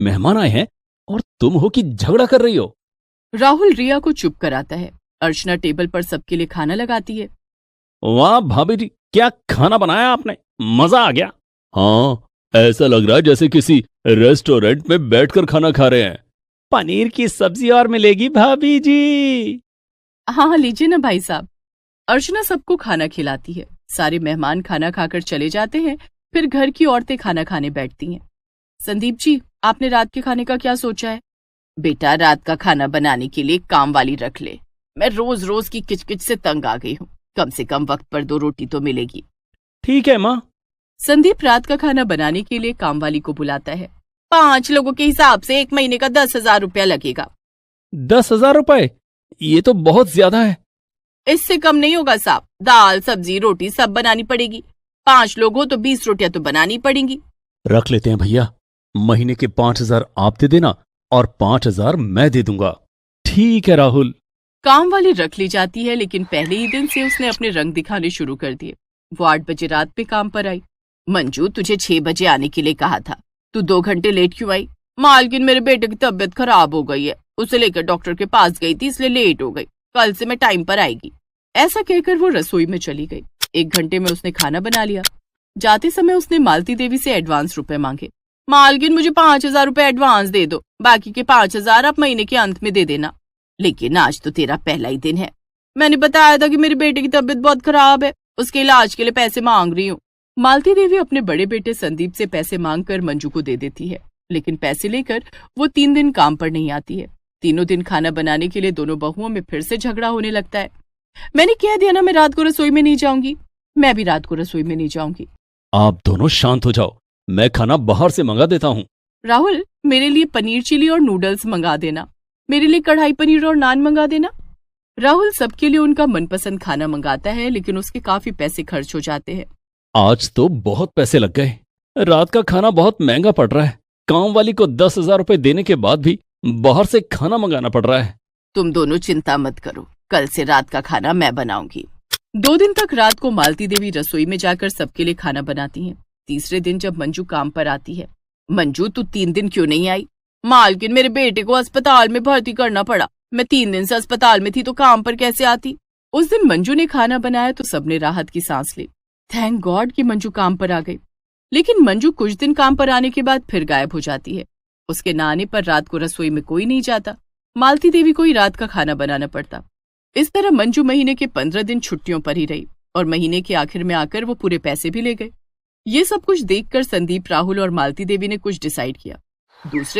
मेहमान आए हैं और तुम हो कि झगड़ा कर रही हो। राहुल रिया को चुप कराता है। अर्चना टेबल पर सबके लिए खाना लगाती है। वाह भाभी जी, क्या खाना बनाया आपने, मजा आ गया। हाँ, ऐसा लग रहा है जैसे किसी रेस्टोरेंट में बैठकर खाना खा रहे हैं। पनीर की सब्जी और मिलेगी भाभी जी। हाँ लीजिए ना भाई साहब। अर्चना सबको खाना खिलाती है। सारे मेहमान खाना खाकर चले जाते हैं। फिर घर की औरतें खाना खाने बैठती हैं। संदीप जी, आपने रात के खाने का क्या सोचा है? बेटा, रात का खाना बनाने के लिए काम वाली रख ले। मैं रोज रोज की किचकिच से तंग आ गई हूँ। कम से कम वक्त पर 2 रोटी तो मिलेगी। ठीक है माँ। संदीप रात का खाना बनाने के लिए काम वाली को बुलाता है। 5 लोगों के हिसाब से 1 महीने का 10,000 रुपया लगेगा। 10,000 रुपए? ये तो बहुत ज्यादा है। इससे कम नहीं होगा साहब। दाल सब्जी रोटी सब बनानी पड़ेगी। 5 लोग हो तो 20 रोटियां तो बनानी पड़ेंगी। रख लेते हैं भैया, महीने के 5,000 आप दे देना और 5,000 मैं दे दूंगा। ठीक है राहुल। काम वाली रख ली जाती है, लेकिन पहले ही दिन से उसने अपने रंग दिखाने शुरू कर दिए। वो 8 बजे रात पे काम पर आई। मंजू, तुझे 6 बजे आने के लिए कहा था, तू 2 घंटे लेट क्यों आई? मालकिन, मेरे बेटे की तबीयत खराब हो गई है, उसे लेकर डॉक्टर के पास गई थी, इसलिए लेट हो गई। कल से मैं टाइम पर आएगी। ऐसा कहकर वो रसोई में चली गई। 1 घंटे में उसने खाना बना लिया। जाते समय उसने मालती देवी से एडवांस रुपए मांगे। मालकिन, मुझे 5,000 रुपए एडवांस दे दो, बाकी के 5,000 आप महीने के अंत में दे देना। लेकिन आज तो तेरा पहला ही दिन है। मैंने बताया था कि मेरे बेटे की तबीयत बहुत खराब है, उसके इलाज के लिए पैसे मांग रही हूँ। मालती देवी अपने बड़े बेटे संदीप से पैसे मांगकर मंजू को दे देती है, लेकिन पैसे लेकर वो 3 दिन काम पर नहीं आती है। तीनों दिन खाना बनाने के लिए दोनों बहुओं में फिर से झगड़ा होने लगता है। मैंने कह दिया ना, मैं रात को रसोई में नहीं जाऊंगी। मैं भी रात को रसोई में नहीं जाऊंगी। आप दोनों शांत हो जाओ, मैं खाना बाहर से मंगा देता हूँ। राहुल, मेरे लिए पनीर चिली और नूडल्स मंगा देना। मेरे लिए कढ़ाई पनीर और नान मंगा देना। राहुल सबके लिए उनका मनपसंद खाना मंगाता है, लेकिन उसके काफी पैसे खर्च हो जाते हैं। आज तो बहुत पैसे लग गए। रात का खाना बहुत महंगा पड़ रहा है। काम वाली को 10,000 रुपए देने के बाद भी बाहर से खाना मंगाना पड़ रहा है। तुम दोनों चिंता मत करो, कल से रात का खाना मैं बनाऊंगी। 2 दिन तक रात को मालती देवी रसोई में जाकर सबके लिए खाना बनाती हैं। तीसरे दिन जब मंजू काम पर आती है। मंजू, तू 3 दिन क्यों नहीं आई? मालकिन, मेरे बेटे को अस्पताल में भर्ती करना पड़ा। मैं 3 दिन से अस्पताल में थी तो काम पर कैसे आती? उस दिन मंजू ने खाना बनाया तो सबने राहत की सांस ली। थैंक गॉड कि मंजू काम पर आ गई। लेकिन मंजू कुछ दिन काम पर आने के बाद फिर गायब हो जाती है। उसके न आने पर रात को रसोई में कोई नहीं जाता। मालती देवी को ही रात का खाना बनाना पड़ता। इस तरह मंजू महीने के 15 दिन छुट्टियों पर ही रही और महीने के आखिर में आकर वो पूरे पैसे भी ले गए। ये सब कुछ देखकर संदीप, राहुल और मालती देवी ने कुछ डिसाइड किया। दूसरे